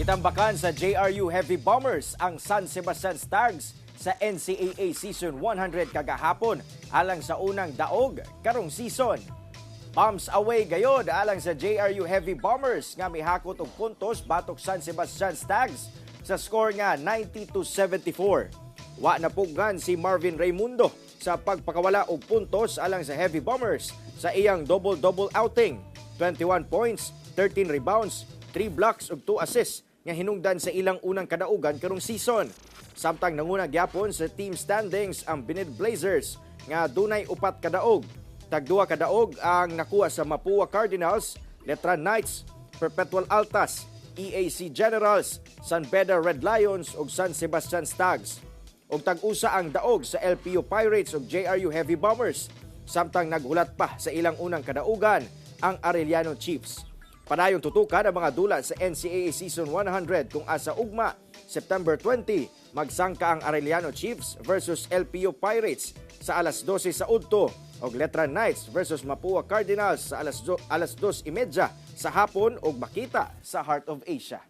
Gitambakan sa JRU Heavy Bombers ang San Sebastian Stags sa NCAA Season 100 kagahapon alang sa unang daog karong season. Bombs away gayod alang sa JRU Heavy Bombers nga mihakot og puntos batok San Sebastian Stags sa score nga 90-74. Wa napugan si Marvin Raimundo sa pagpakawala og puntos alang sa Heavy Bombers sa iyang double-double outing. 21 points, 13 rebounds, 3 blocks ug 2 assists nga hinungdan sa ilang unang kadaugan karong season. Samtang nanguna gyapon sa team standings ang Benid Blazers nga dunay 4 kadaog. Tag-2 kadaog ang nakuha sa Mapua Cardinals, Letran Knights, Perpetual Altas, EAC Generals, San Beda Red Lions ug San Sebastian Stags. Og tag-usa ang daog sa LPU Pirates ug JRU Heavy Bombers. Samtang naghulat pa sa ilang unang kadaugan ang Arellano Chiefs. Padayong tutukan ang mga dula sa NCAA Season 100 kung asa ugma September 20 magsangka ang Arellano Chiefs versus LPU Pirates sa alas 12 sa udto og Letran Knights versus Mapua Cardinals sa alas 2:30 sa hapon og makita sa Heart of Asia.